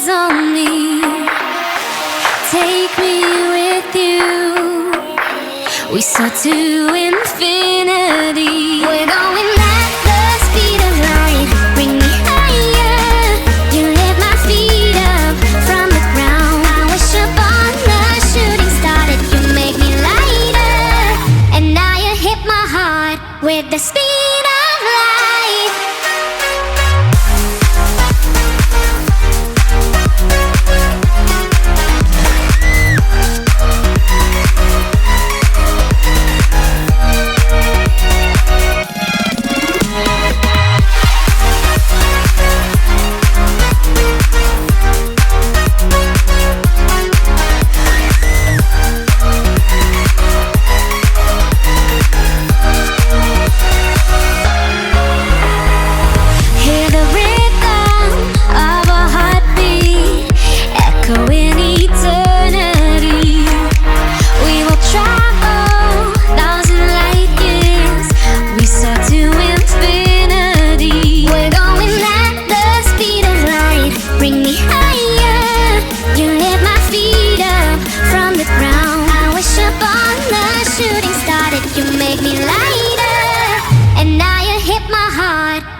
hands on me. Take me with you. We soar to infinity. We're going at the speed of light. Bring me higher. You lift my feet up from the ground. I wish upon the shooting star that you make me lighter. And now you hit my heart with the speed of light.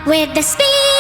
With the speed